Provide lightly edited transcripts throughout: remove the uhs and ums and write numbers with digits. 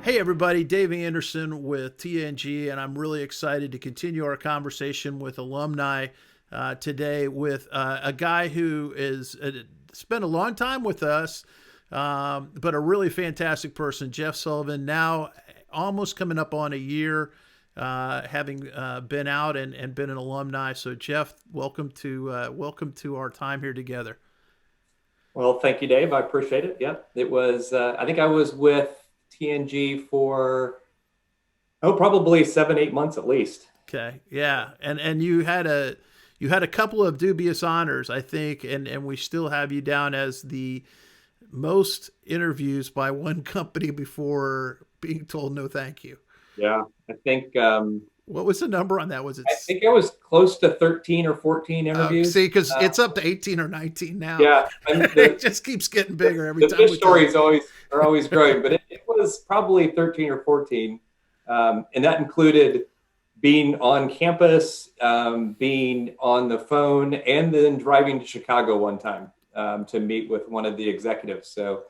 Hey everybody, Dave Anderson with TNG, and I'm really excited to continue our conversation with alumni today with a guy who is spent a long time with us, but a really fantastic person, Jeff Sullivan. Now almost coming up on a year, having been out and been an alumni. So Jeff, welcome to our time here together. Well, thank you, Dave. I appreciate it. Yep. It was, I think I was with TNG for, probably 7, 8 months at least. Okay, yeah, and you had a couple of dubious honors, I think, and we still have you down as the most interviews by one company before being told no, thank you. Yeah. What was the number on that? Was it? I think I was close to 13 or 14 interviews. See, because it's up to 18 or 19 now. Yeah. And It just keeps getting bigger every the time fish we talk. stories are always growing, but it was probably 13 or 14. And that included being on campus, being on the phone, and then driving to Chicago one time to meet with one of the executives. So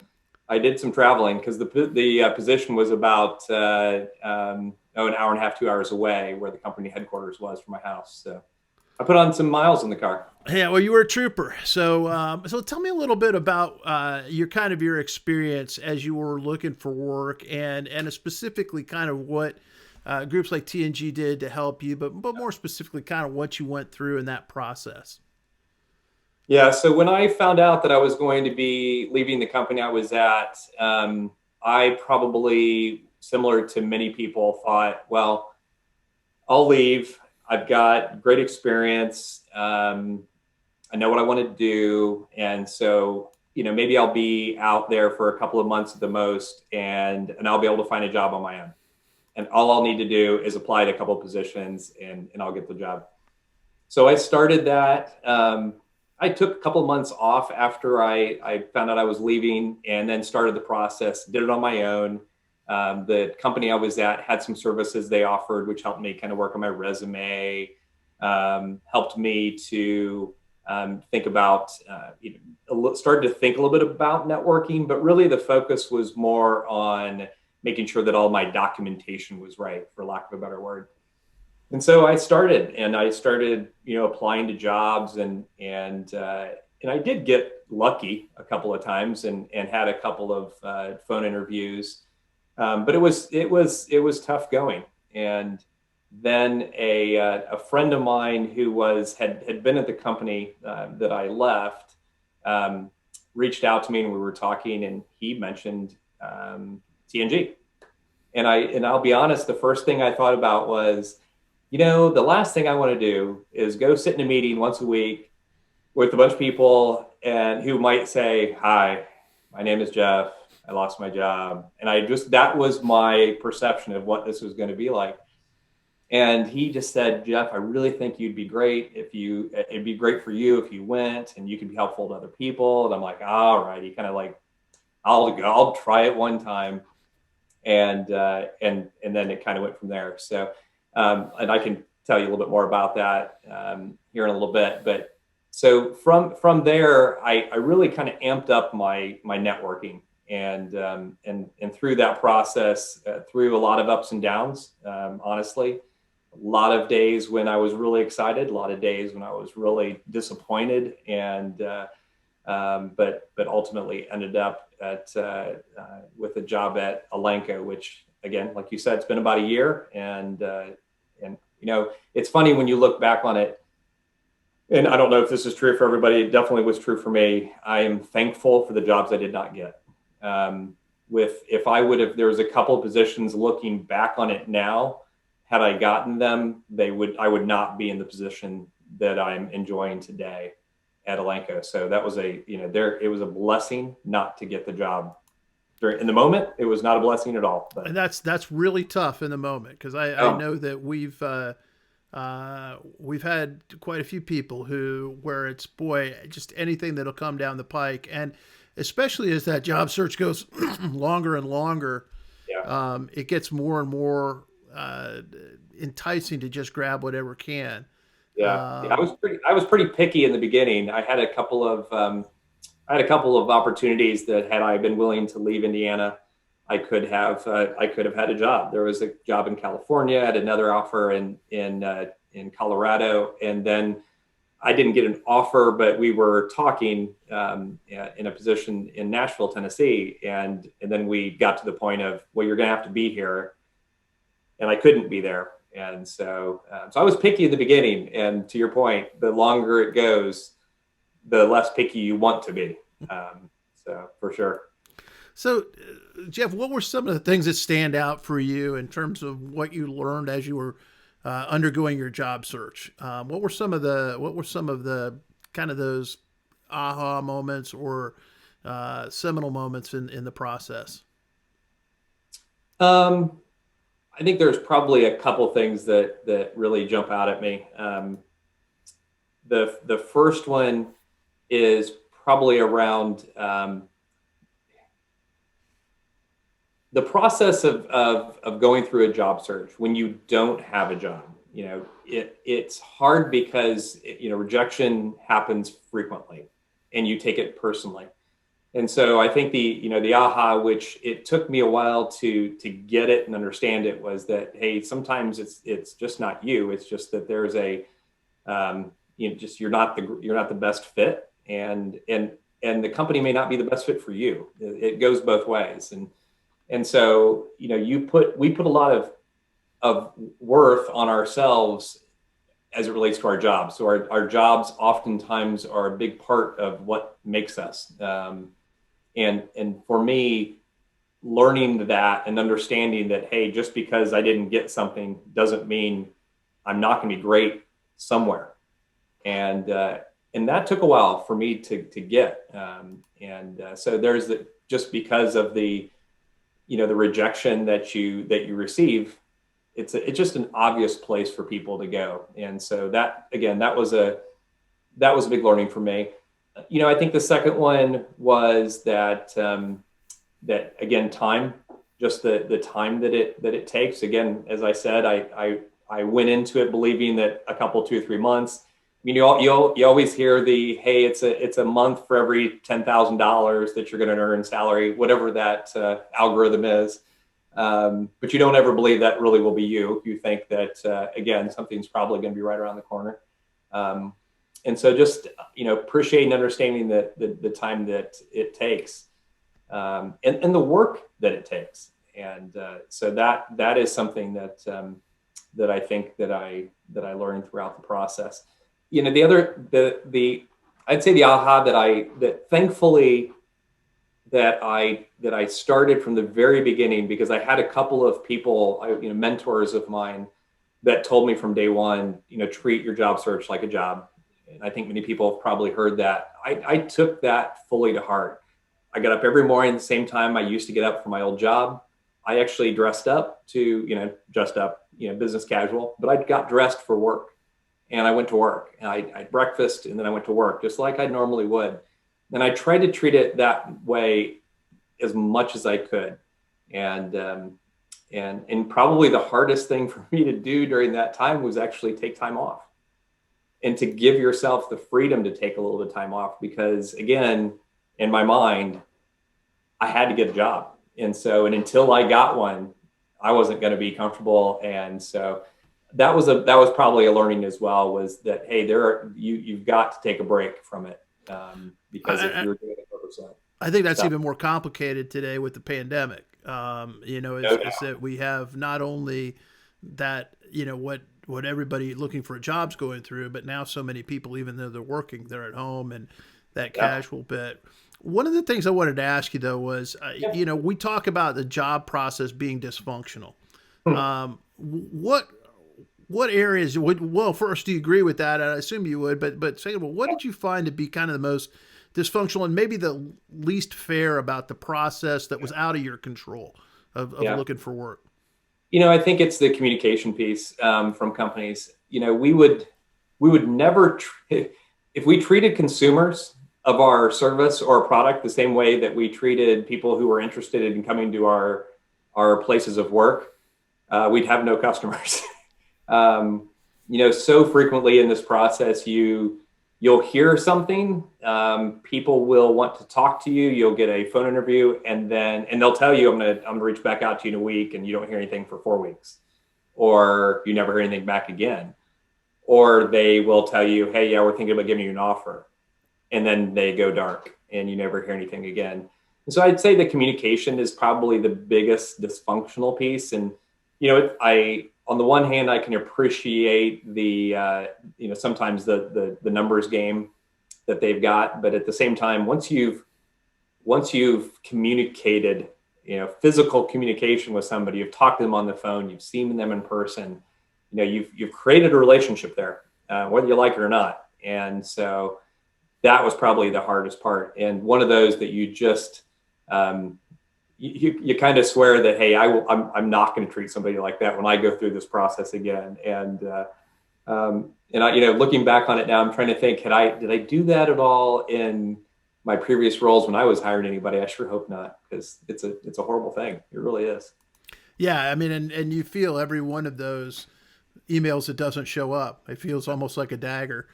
I did some traveling because the position was about an hour and a half, 2 hours away, where the company headquarters was from my house. So I put on some miles in the car. Yeah, well, you were a trooper. So tell me a little bit about your experience as you were looking for work, and specifically kind of what groups like TNG did to help you, but more specifically, kind of what you went through in that process. Yeah. So when I found out that I was going to be leaving the company I was at, I probably, similar to many people, thought, well, I'll leave. I've got great experience. I know what I want to do. And so, maybe I'll be out there for a couple of months at the most, and I'll be able to find a job on my own. And all I'll need to do is apply to a couple of positions, and I'll get the job. So I started that. I took a couple of months off after I found out I was leaving, and then started the process, did it on my own. The company I was at had some services they offered, which helped me kind of work on my resume, helped me to think about, started to think a little bit about networking, but really the focus was more on making sure that all my documentation was right, for lack of a better word. And so I started, applying to jobs, and I did get lucky a couple of times, and had a couple of phone interviews, but it was tough going. And then a friend of mine who had been at the company that I left, reached out to me, and we were talking, and he mentioned TNG. And I'll be honest, the first thing I thought about was, the last thing I want to do is go sit in a meeting once a week with a bunch of people and who might say, "Hi, my name is Jeff. I lost my job." And that was my perception of what this was going to be like. And he just said, "Jeff, I really think it'd be great for you if you went, and you could be helpful to other people." And I'm like, "All right." He kind of like, "I'll go, I'll try it one time." And then it kind of went from there. So, and I can tell you a little bit more about that here in a little bit. But so from there, I really kind of amped up my networking, and through that process, through a lot of ups and downs, honestly, a lot of days when I was really excited, a lot of days when I was really disappointed, but ultimately ended up with a job at Elanco, which, again, like you said, it's been about a year, and it's funny when you look back on it. And I don't know if this is true for everybody. It definitely was true for me. I am thankful for the jobs I did not get. There was a couple of positions, looking back on it now, had I gotten them, I would not be in the position that I'm enjoying today at Elanco. So that was it was a blessing not to get the job. In the moment, it was not a blessing at all. But And that's really tough in the moment, because I oh, know that we've had quite a few people where it's, boy, just anything that'll come down the pike, and especially as that job search goes longer and longer, yeah. it gets more and more enticing to just grab whatever can. Yeah, yeah, Um, I was pretty picky in the beginning. I had a couple of opportunities that, had I been willing to leave Indiana, I could have had a job. There was a job in California, I had another offer in Colorado, and then I didn't get an offer, but we were talking in a position in Nashville, Tennessee, and then we got to the point of, well, you're going to have to be here, and I couldn't be there, and so I was picky in the beginning, and to your point, the longer it goes, the less picky you want to be. So for sure. So, Jeff, what were some of the things that stand out for you in terms of what you learned as you were undergoing your job search? What were some of the kind of those aha moments or seminal moments in the process? Um, I think there's probably a couple things that really jump out at me. The first one is probably around the process of going through a job search when you don't have a job. It's hard because rejection happens frequently, and you take it personally. And so I think the aha, which it took me a while to get it and understand it, was that, hey, sometimes it's just not you. It's just that there's just you're not the best fit, and the company may not be the best fit for you. It goes both ways, and so we put a lot of worth on ourselves as it relates to our jobs. So our jobs oftentimes are a big part of what makes us. And for me, learning that and understanding that, hey, just because I didn't get something doesn't mean I'm not going to be great somewhere. And that took a while for me to get. So there's just because of the rejection that you receive, it's just an obvious place for people to go. And so that, again, that was a big learning for me. I think the second one was that again, time, just the time that it takes. Again, as I said, I went into it believing that a couple, 2 or 3 months. I mean, you always hear hey, it's a month for every $10,000 that you're going to earn in salary, whatever that algorithm is. But you don't ever believe that really will be you. You think that again, something's probably going to be right around the corner. And so just appreciating and understanding that the time that it takes, and the work that it takes. And so that is something that I think that I learned throughout the process. I'd say the aha that thankfully that I started from the very beginning, because I had a couple of people, mentors of mine, that told me from day one, treat your job search like a job. And I think many people have probably heard that. I took that fully to heart. I got up every morning at the same time I used to get up for my old job. I actually dressed up business casual, but I got dressed for work, and I went to work, and I had breakfast, and then I went to work just like I normally would. And I tried to treat it that way as much as I could. And probably the hardest thing for me to do during that time was actually take time off, and to give yourself the freedom to take a little bit of time off, because again, in my mind, I had to get a job. And until I got one, I wasn't going to be comfortable. And so that was probably a learning as well, was that, hey, you've got to take a break from it. Because if you're doing it 100%. I think that's even more complicated today with the pandemic. Is that we have not only that, what everybody looking for a job's going through, but now so many people, even though they're working, they're at home, and that casual bit. One of the things I wanted to ask you though was, we talk about the job process being dysfunctional. What areas first, do you agree with that? I assume you would, but second of all, what did you find to be kind of the most dysfunctional and maybe the least fair about the process that was out of your control of looking for work? I think it's the communication piece from companies. We would never, if we treated consumers of our service or product the same way that we treated people who were interested in coming to our places of work, we'd have no customers. So frequently in this process, you you'll hear something. People will want to talk to you. You'll get a phone interview, and they'll tell you, I'm gonna reach back out to you in a week, and you don't hear anything for 4 weeks, or you never hear anything back again. Or they will tell you, hey, yeah, we're thinking about giving you an offer, and then they go dark, and you never hear anything again. And so I'd say the communication is probably the biggest dysfunctional piece. And I on the one hand, I can appreciate the sometimes the numbers game that they've got, but at the same time, once you've communicated, physical communication with somebody, you've talked to them on the phone, you've seen them in person, you've created a relationship there, whether you like it or not. And so that was probably the hardest part, and one of those that you just you kind of swear that, hey, I'm not going to treat somebody like that when I go through this process again. And I, looking back on it now, I'm trying to think, did I do that at all in my previous roles when I was hiring anybody? I sure hope not, because it's a horrible thing. It really is. Yeah, I mean, and you feel every one of those emails that doesn't show up, it feels almost like a dagger.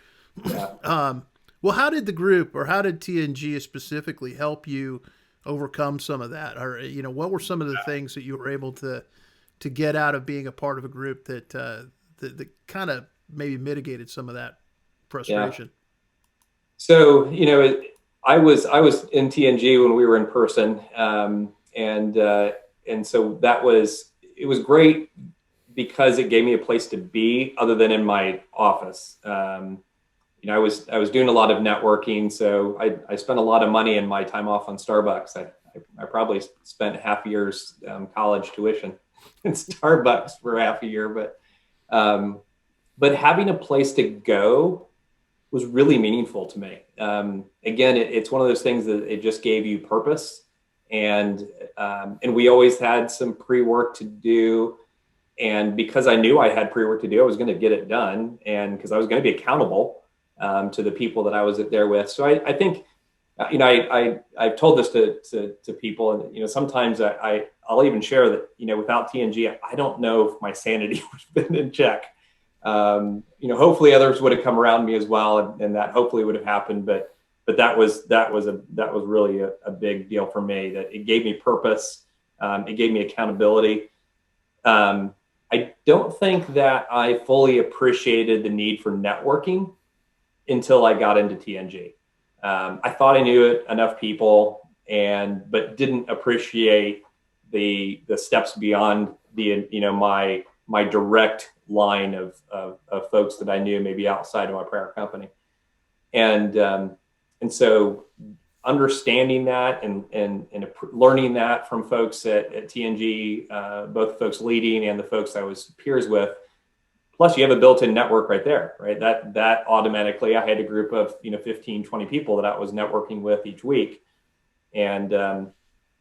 Yeah. Well, how did the group, or how did TNG specifically help you overcome some of that? Or what were some of the things that you were able to get out of being a part of a group that kind of maybe mitigated some of that Yeah. frustration? So, I was in TNG when we were in person, and so it was great because it gave me a place to be other than in my office. I was doing a lot of networking, so I spent a lot of money in my time off on Starbucks. I probably spent half a year's college tuition in Starbucks for half a year, but having a place to go was really meaningful to me. Again, it's one of those things that it just gave you purpose, and we always had some pre-work to do. And because I knew I had pre-work to do, I was going to get it done, and because I was going to be accountable to the people that I was there with. So I think, I've told this to people, and sometimes I'll even share that without TNG, I don't know if my sanity would have been in check. Hopefully others would have come around me as well, and that hopefully would have happened. But that was really a big deal for me. That it gave me purpose, it gave me accountability. I don't think that I fully appreciated the need for networking until I got into TNG. I thought I knew enough people, but didn't appreciate the steps beyond my direct line of folks that I knew maybe outside of my prior company. And so understanding that and learning that from folks at TNG, both folks leading and the folks I was peers with. Plus, you have a built-in network right there, right? That automatically, I had a group of 15, 20 people that I was networking with each week, and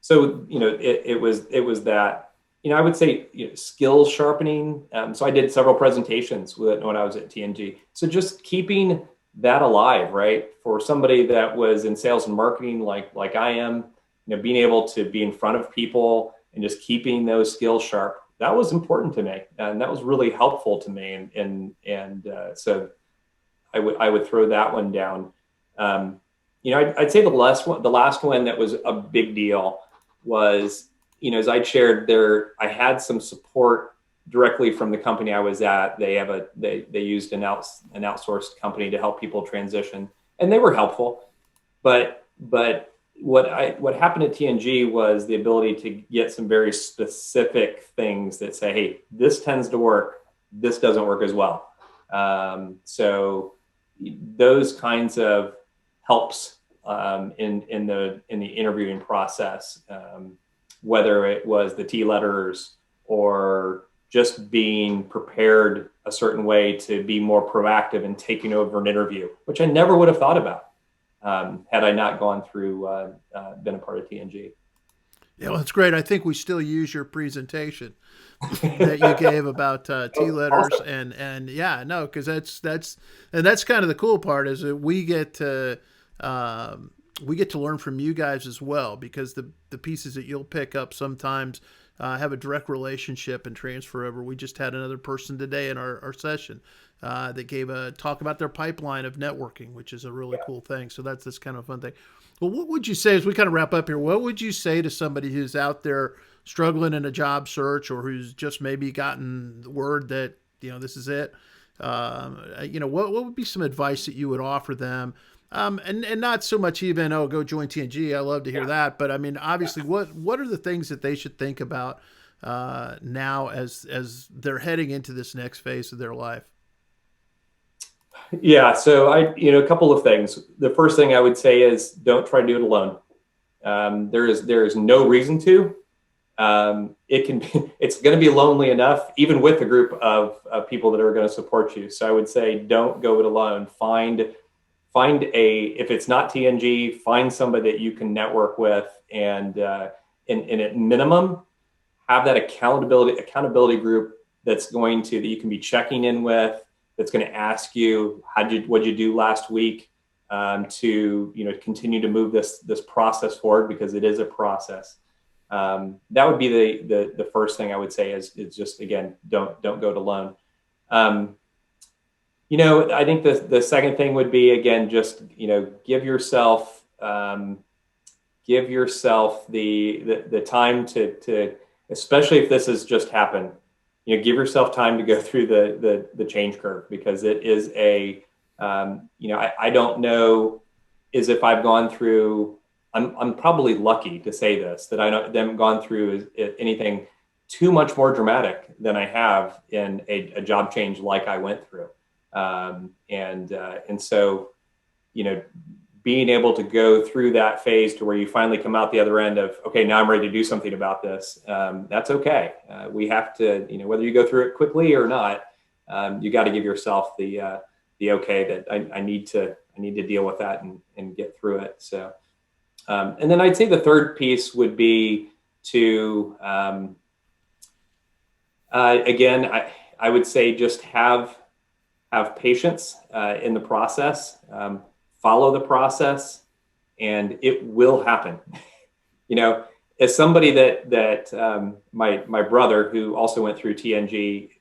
so it was that I would say skills sharpening. So I did several presentations when I was at TNG. So just keeping that alive, right? For somebody that was in sales and marketing, like I am, being able to be in front of people and just keeping those skills sharp, that was important to me, and that was really helpful to me. So I would throw that one down. I'd say the last one that was a big deal was, as I shared there, I had some support directly from the company I was at. They used an outsourced company to help people transition, and they were helpful. But what happened at TNG was the ability to get some very specific things that say, hey, this tends to work, this doesn't work as well. So those kinds of helps in the interviewing process, whether it was the T letters or just being prepared a certain way to be more proactive in taking over an interview, which I never would have thought about had I not gone through, been a part of TNG. Yeah, well, that's great. I think we still use your presentation that you gave about T letters, Awesome. and yeah, no, because that's kind of the cool part, is that we get to learn from you guys as well, because the pieces that you'll pick up sometimes have a direct relationship and transfer over. We just had another person today in our session that gave a talk about their pipeline of networking, which is a really cool thing. So that's this kind of fun thing. Well, what would you say as we kind of wrap up here? What would you say to somebody who's out there struggling in a job search, or who's just maybe gotten word that this is it? What would be some advice that you would offer them? And not so much even, oh, go join TNG. I love to hear that, but I mean, obviously, what are the things that they should think about now as they're heading into this next phase of their life? Yeah. So a couple of things. The first thing I would say is don't try to do it alone. There is no reason to. It can be, it's going to be lonely enough, even with a group of people that are going to support you. So I would say don't go it alone. If it's not TNG, find somebody that you can network with, and at minimum, have that accountability group that you can be checking in with, that's going to ask you, what'd you do last week, to continue to move this process forward, because it is a process. That would be the first thing I would say is just, again, don't go it alone. I think the second thing would be, again, just give yourself the time to, especially if this has just happened, give yourself time to go through the change curve, because it is I don't know as if I've gone through. I'm probably lucky to say this, that I haven't gone through anything too much more dramatic than I have in a job change like I went through. And so, being able to go through that phase to where you finally come out the other end of, okay, now I'm ready to do something about this. That's okay. We have to, whether you go through it quickly or not, you got to give yourself the okay that I need to deal with that and get through it. So, and then I'd say the third piece would be to, again, I would say just have patience in the process, follow the process, and it will happen. As somebody that my brother, who also went through TNG,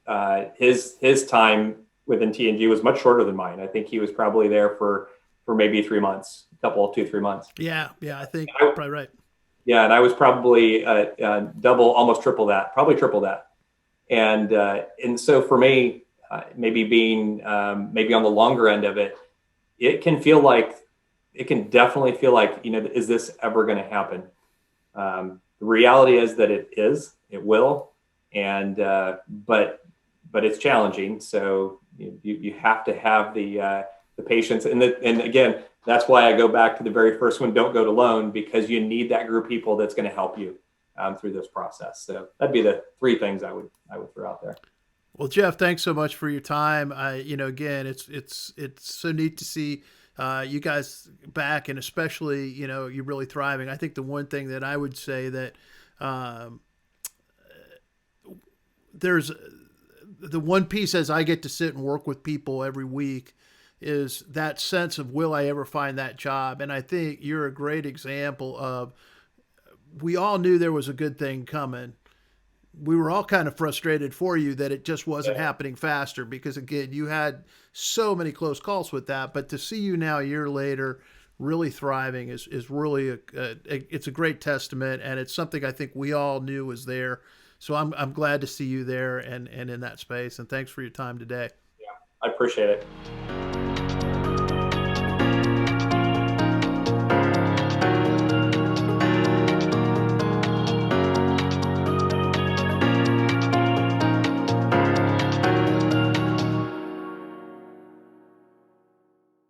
his time within TNG was much shorter than mine. I think he was probably there for maybe 3 months, 2-3 months. Yeah, I think probably right. Yeah, and I was probably double, almost triple that, probably triple that. And so for me, maybe being maybe on the longer end of it, it can definitely feel like, is this ever going to happen? The reality is that it will, and but it's challenging. So you have to have the patience, and again, that's why I go back to the very first one: don't go it alone, because you need that group of people that's going to help you through this process. So that'd be the three things I would throw out there. Well, Jeff, thanks so much for your time. Again, it's so neat to see you guys back, and especially, you're really thriving. I think the one thing that I would say that there's the one piece, as I get to sit and work with people every week, is that sense of, will I ever find that job? And I think you're a great example of, we all knew there was a good thing coming. We were all kind of frustrated for you that it just wasn't happening faster, because again, you had so many close calls with that. But to see you now a year later really thriving is really it's a great testament, and it's something I think we all knew was there. So I'm glad to see you there and in that space. And thanks for your time today. Yeah, I appreciate it.